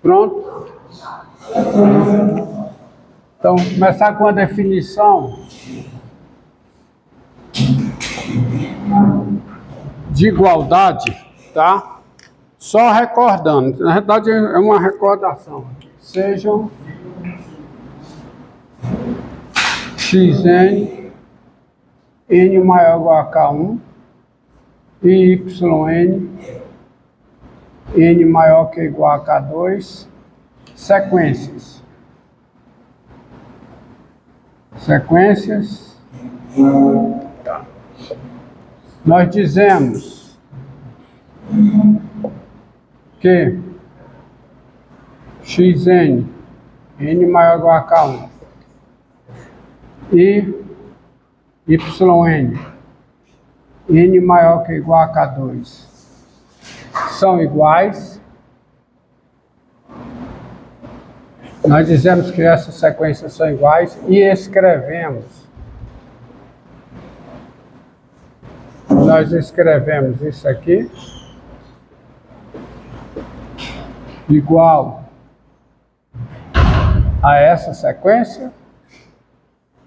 Pronto? Então, começar com a definição de igualdade, tá? Só recordando, na verdade é uma recordação. Sejam xn, n maior ou igual a k1, e yn, n maior que ou igual a k2, sequências. Sequências. Nós dizemos que xn, n maior ou igual a k1, e yn, n maior que ou igual a k2, são iguais. Nós dizemos que essas sequências são iguais e escrevemos. Nós escrevemos isso aqui igual a essa sequência,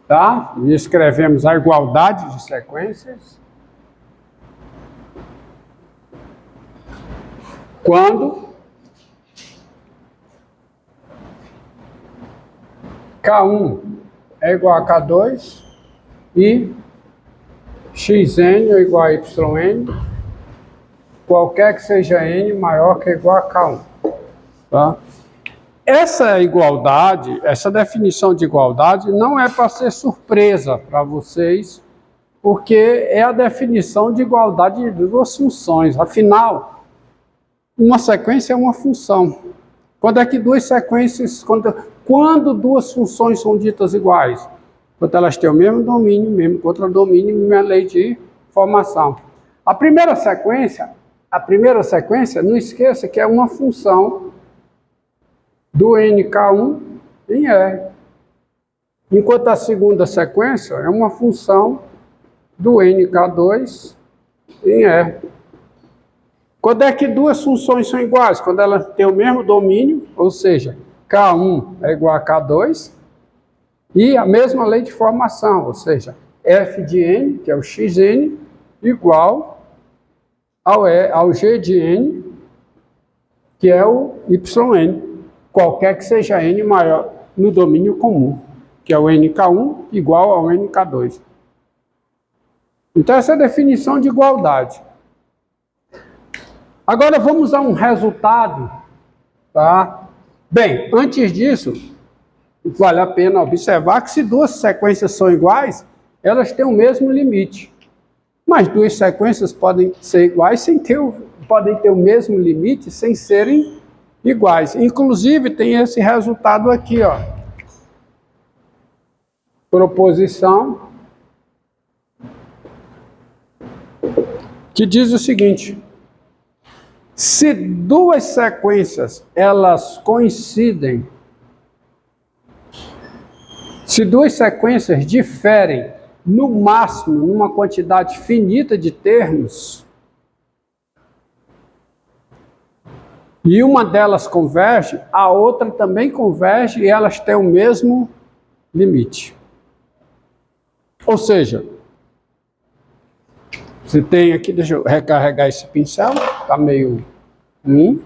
tá? E escrevemos a igualdade de sequências quando K1 é igual a K2 e xn é igual a yn, qualquer que seja n maior que ou igual a K1. Tá? Essa igualdade, essa definição de igualdade não é para ser surpresa para vocês, porque é a definição de igualdade de duas funções. Afinal, uma sequência é uma função. Quando é que duas sequências, quando duas funções são ditas iguais? Quando elas têm o mesmo domínio, mesmo contradomínio, mesma lei de formação. A primeira sequência, não esqueça que é uma função do nk1 em R. Enquanto a segunda sequência é uma função do nk2 em R. Quando é que duas funções são iguais? Quando elas têm o mesmo domínio, ou seja, K1 é igual a K2, e a mesma lei de formação, ou seja, f de n, que é o xn, igual ao g de n, que é o yn, qualquer que seja n maior no domínio comum, que é o nk1 igual ao nk2. Então essa é a definição de igualdade. Agora vamos a um resultado, tá? Bem, antes disso, vale a pena observar que se duas sequências são iguais, elas têm o mesmo limite. Mas duas sequências podem ser iguais podem ter o mesmo limite sem serem iguais. Inclusive tem esse resultado aqui, ó. Proposição que diz o seguinte: se duas sequências elas coincidem, se duas sequências diferem no máximo numa quantidade finita de termos, e uma delas converge, a outra também converge e elas têm o mesmo limite. Ou seja, você tem aqui, deixa eu recarregar esse pincel, está meio ruim.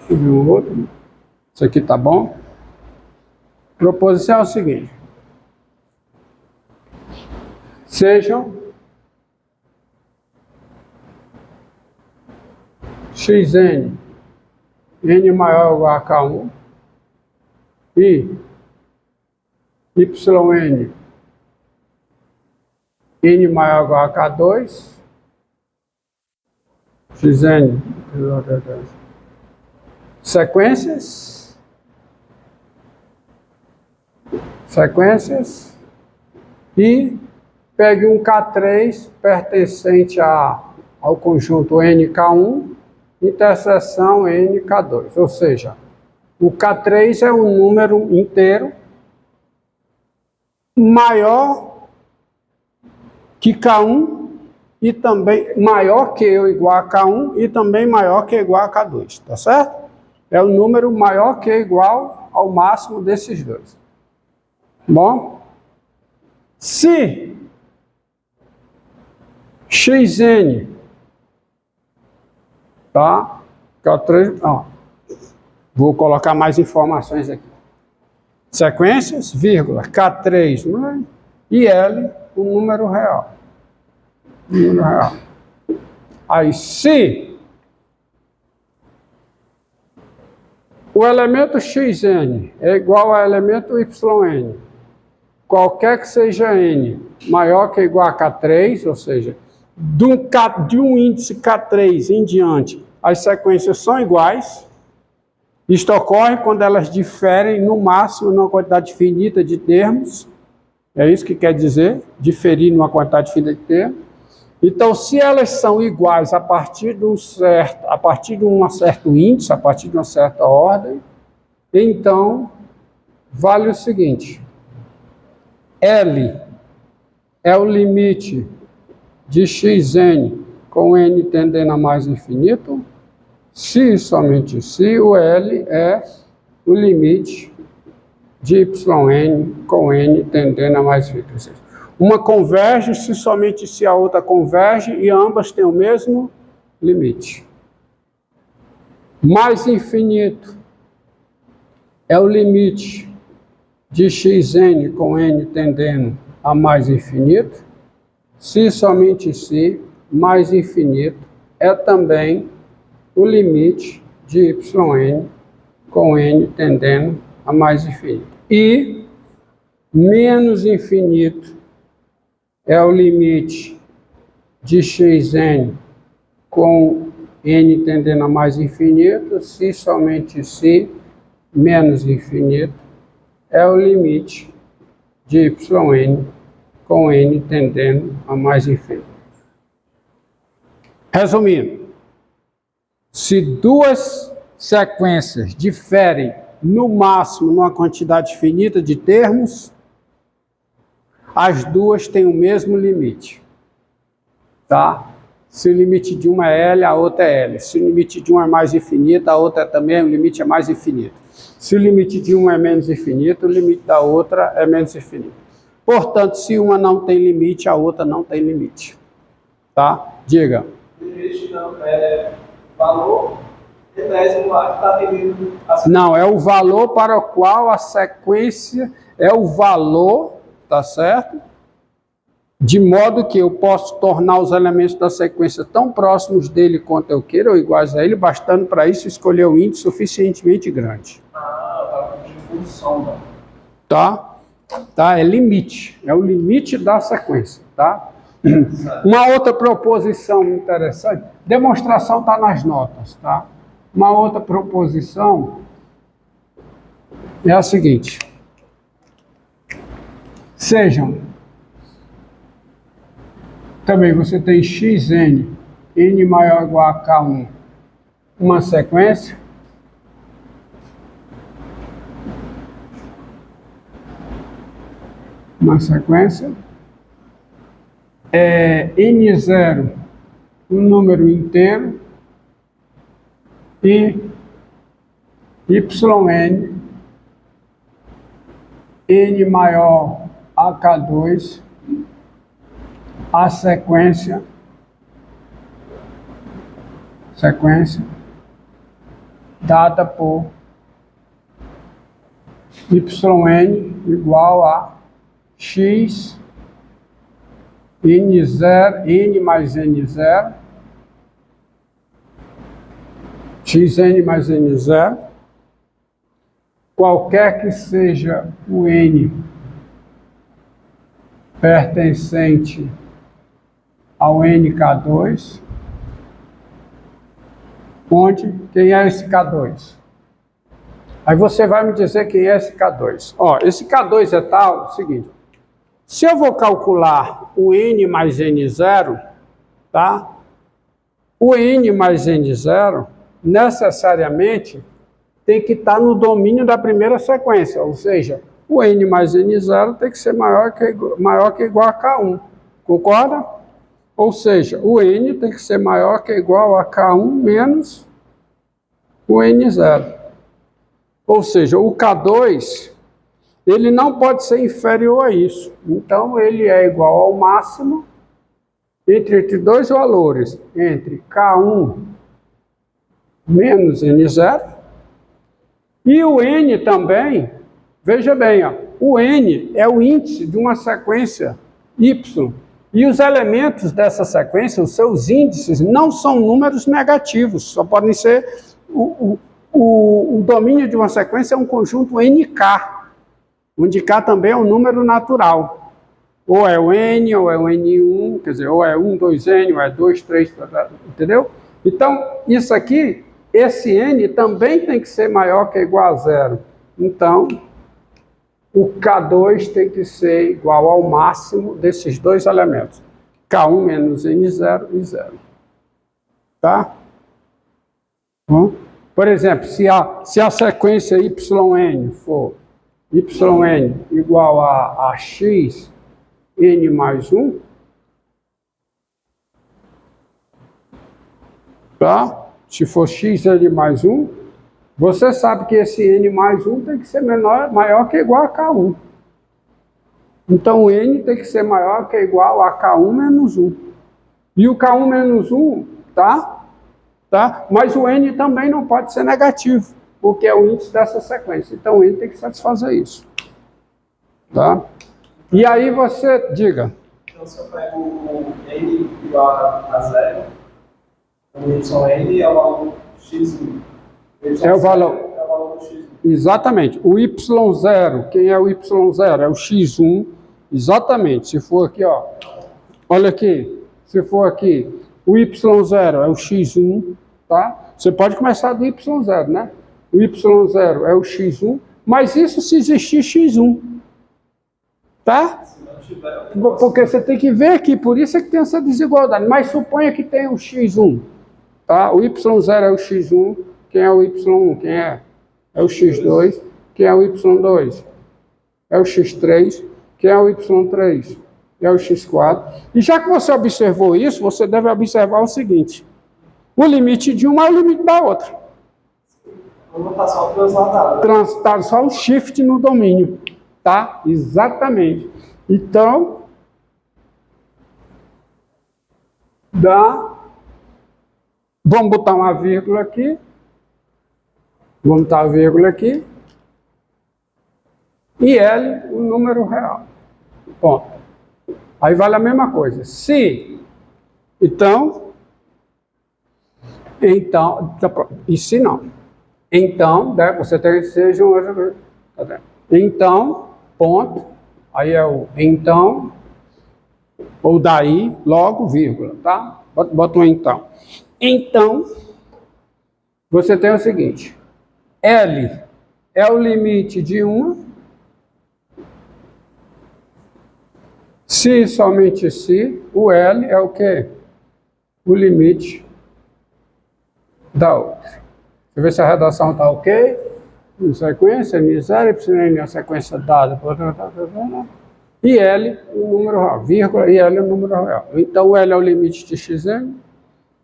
Deixa eu ver o outro. Isso aqui tá bom? Proposição é o seguinte: sejam xn, n maior ou igual a K1, e yn, n maior ou igual a K2, xn, sequências, e pegue um K3 pertencente ao conjunto nk1, interseção nk2, ou seja, o K3 é um número inteiro maior que K1 e também maior que ou igual a K1 e também maior que ou igual a K2, tá certo? É o número maior que ou igual ao máximo desses dois. Bom, se xn, tá? K3, ó, vou colocar mais informações aqui. Sequências, vírgula, K3, né? E L, o número real. Número real. Aí, se o elemento xn é igual ao elemento yn, qualquer que seja n maior que ou igual a K3, ou seja, de um índice K3 em diante, as sequências são iguais. Isto ocorre quando elas diferem no máximo numa quantidade finita de termos. É isso que quer dizer, diferir numa quantidade finita de termos. Então, se elas são iguais a partir de um certo índice, a partir de uma certa ordem, então vale o seguinte: L é o limite de xn com n tendendo a mais infinito, se e somente se o L é o limite de yn com n tendendo a mais infinito. Uma converge se somente se a outra converge e ambas têm o mesmo limite. Mais infinito é o limite de xn com n tendendo a mais infinito, se e somente se mais infinito é também o limite de yn com n tendendo a mais infinito. E menos infinito é o limite de xn com n tendendo a mais infinito, se somente se menos infinito é o limite de yn com n tendendo a mais infinito. Resumindo, se duas sequências diferem no máximo numa quantidade finita de termos, as duas têm o mesmo limite, tá? Se o limite de uma é L, a outra é L. Se o limite de uma é mais infinito, a outra também, o limite é mais infinito. Se o limite de uma é menos infinito, o limite da outra é menos infinito. Portanto, se uma não tem limite, a outra não tem limite, tá? Diga. O limite não é valor enésimo lá que está atendendo a... Não, é o valor para o qual a sequência é o valor, tá certo? De modo que eu posso tornar os elementos da sequência tão próximos dele quanto eu queira, ou iguais a ele, bastando para isso escolher um índice suficientemente grande. Ah, tá com função, né? Tá? Tá? É limite. É o limite da sequência, tá? Uma outra proposição interessante, demonstração está nas notas, tá? Uma outra proposição é a seguinte: sejam, também você tem xn, n maior ou igual a k1, uma sequência, n0 um número inteiro e yn n maior a k2 a sequência dada por yn igual a x n0, n mais n0, xn mais n0, qualquer que seja o n pertencente ao nk2, onde, quem é esse K2? Aí você vai me dizer quem é esse K2. Ó, esse K2 é tal, é o seguinte, se eu vou calcular o n mais n0, tá? O n mais n0 necessariamente tem que estar no domínio da primeira sequência, ou seja, o n mais n0 tem que ser maior que igual a k1, concorda? Ou seja, o N tem que ser maior que ou igual a K1 menos o N0. Ou seja, o K2, ele não pode ser inferior a isso. Então, ele é igual ao máximo entre dois valores, entre K1 menos N0, e o N também, veja bem, ó, o N é o índice de uma sequência Y, e os elementos dessa sequência, os seus índices, não são números negativos, só podem ser, o domínio de uma sequência é um conjunto NK, onde K também é um número natural. Ou é o N, ou é o N1, quer dizer, ou é 1, 2N, ou é 2, 3, entendeu? Então, isso aqui, esse N também tem que ser maior que ou igual a zero. Então, o K2 tem que ser igual ao máximo desses dois elementos. K1 menos N0 e 0. Tá? Bom, por exemplo, se a sequência YN for YN igual a X N mais 1, tá? Se for X N mais 1, você sabe que esse N mais 1 tem que ser maior que igual a K1. Então, o N tem que ser maior que igual a K1 menos 1. E o K1 menos 1, tá? Mas o N também não pode ser negativo, porque é o índice dessa sequência. Então, o N tem que satisfazer isso. Tá? E aí você, diga. Então, se eu pego o N igual a 0, o YN é o valor x1. É o valor. É o valor do x1. Exatamente. O Y0, quem é o Y0? É o X1. Exatamente. Se for aqui, ó. Olha aqui. Se for aqui, o Y0 é o X1, tá? Você pode começar do Y0, né? O Y0 é o X1, mas isso se existir X1. Tá? Porque você tem que ver aqui, por isso é que tem essa desigualdade. Mas suponha que tem o X1, tá? O Y0 é o X1, quem é o Y1? Quem é? É o X2, quem é o Y2? É o X3, quem é o Y3? É o X4. E já que você observou isso, você deve observar o seguinte: o limite de uma é o limite da outra. Vou botar só o transladado. Tá só um shift no domínio. Tá? Exatamente. Então, vamos botar uma vírgula aqui. Vamos botar a vírgula aqui. E L, o número real. Ponto. Aí vale a mesma coisa. Então, e se não? Então, você tem que ser então, ponto, aí é o então, ou daí, logo, vírgula, tá? Bota um então. Então, você tem o seguinte, L é o limite de uma, se somente se, o L é o quê? O limite da outra. Deixa eu ver se a redação está ok. Em sequência, N0, YN é a sequência dada, e L, o número real, vírgula, e L é o número real. Então, o L é o limite de Xn,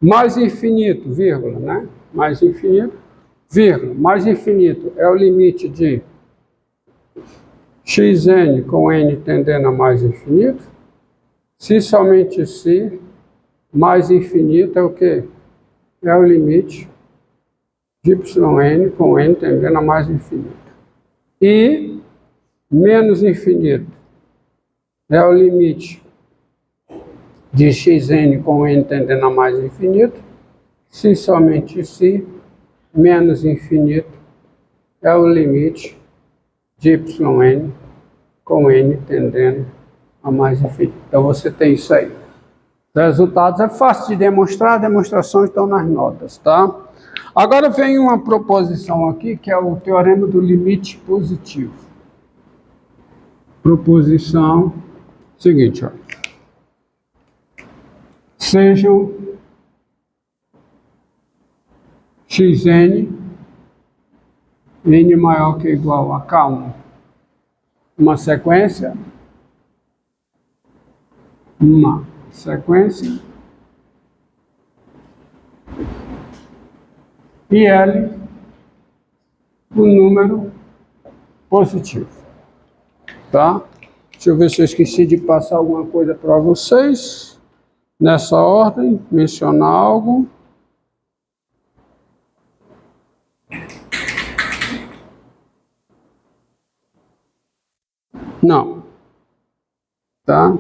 mais infinito, vírgula, né? Mais infinito, vírgula, mais infinito é o limite de Xn com N tendendo a mais infinito, se somente se, mais infinito é o quê? É o limite de Yn com N tendendo a mais infinito. E menos infinito é o limite de Xn com N tendendo a mais infinito, se somente se, menos infinito é o limite de Yn com N tendendo a mais infinito. Então você tem isso aí. Os resultados é fácil de demonstrar, demonstrações estão nas notas, tá? Agora vem uma proposição aqui, que é o teorema do limite positivo. Proposição seguinte, ó. Sejam Xn, N maior que ou igual a K1, uma sequência, uma sequência, e L, o número positivo. Tá? Deixa eu ver se eu esqueci de passar alguma coisa para vocês. Nessa ordem, mencionar algo. Não. Tá?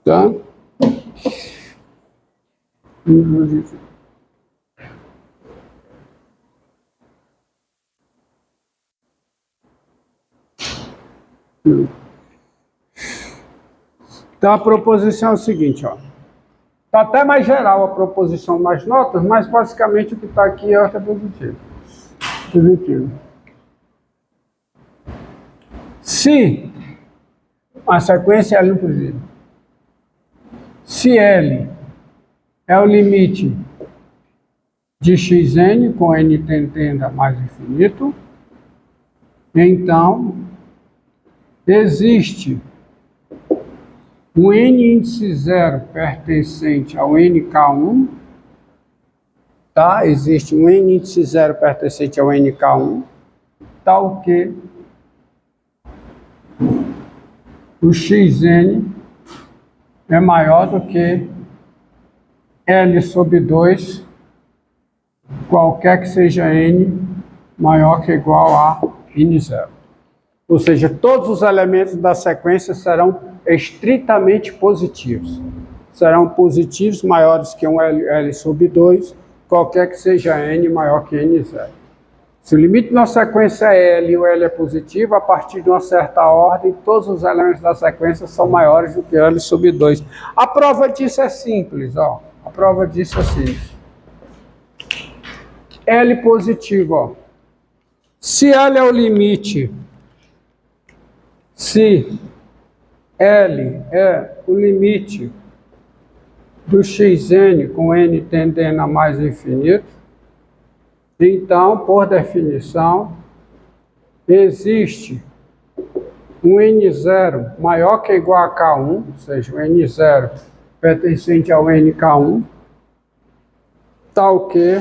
Tá? Então a proposição é o seguinte, ó. Está até mais geral a proposição nas notas, mas basicamente o que está aqui é a ordem positiva. Positivo. Se a sequência é L positivo, se L é o limite de xn com n tendendo a mais infinito, então existe um n índice zero pertencente ao nk1, tá? Existe um n índice zero pertencente ao nk1, tal que o xn é maior do que L sobre 2, qualquer que seja n maior que ou igual a n0. Ou seja, todos os elementos da sequência serão estritamente positivos. Serão positivos maiores que um L sobre 2, qualquer que seja n maior que n0. Se o limite de uma sequência é L e o L é positivo, a partir de uma certa ordem, todos os elementos da sequência são maiores do que L sobre 2. A prova disso é simples, ó. A prova disso é simples. L positivo, ó. Se L é o limite, se L é o limite do xn com n tendendo a mais infinito, então, por definição, existe um n0 maior que ou igual a k1, ou seja, o n0 pertencente ao nk1, tal que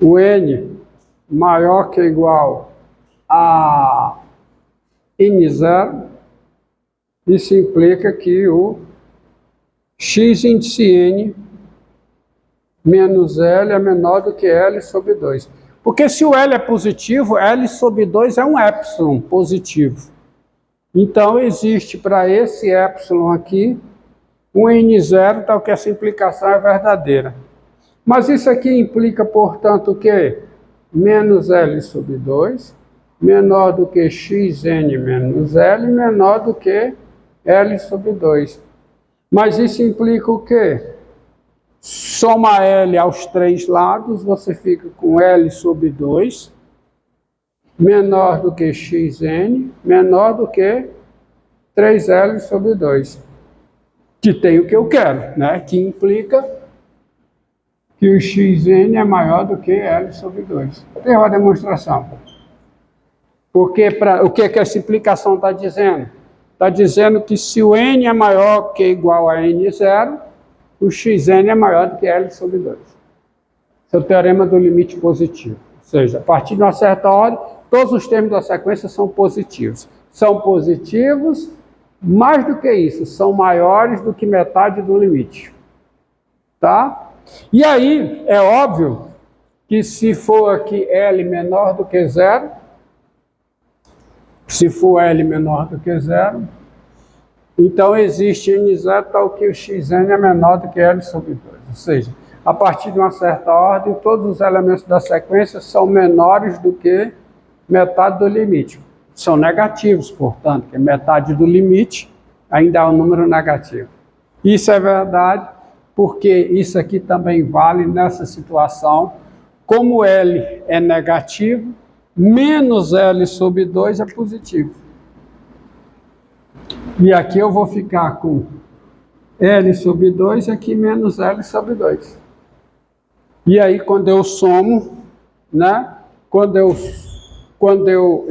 o n maior que ou igual a n0, isso implica que o x índice n menos L é menor do que L sobre 2. Porque se o L é positivo, L sobre 2 é um epsilon positivo. Então, existe para esse epsilon aqui um n0, tal que essa implicação é verdadeira. Mas isso aqui implica, portanto, o quê? Menos L sobre 2, menor do que xn menos L, menor do que L sobre 2. Mas isso implica o quê? Soma L aos três lados, você fica com L sobre 2, menor do que xn, menor do que 3L sobre 2. Que tem o que eu quero, né? Que implica que o xn é maior do que L sobre 2. Tem uma demonstração. Porque o que essa implicação está dizendo? Está dizendo que se o n é maior que ou igual a n0, o xn é maior do que L sobre 2. Esse é o teorema do limite positivo. Ou seja, a partir de uma certa ordem, todos os termos da sequência são positivos. São positivos, mais do que isso, são maiores do que metade do limite. Tá? E aí, é óbvio que se for aqui L menor do que 0, se for L menor do que 0, então existe n0 tal que o xn é menor do que L sobre 2. Ou seja, a partir de uma certa ordem, todos os elementos da sequência são menores do que metade do limite. São negativos, portanto, que metade do limite ainda é um número negativo. Isso é verdade, porque isso aqui também vale nessa situação. Como L é negativo, menos L sobre 2 é positivo. E aqui eu vou ficar com L sobre 2 aqui menos L sobre 2. E aí, quando eu somo, né? Quando eu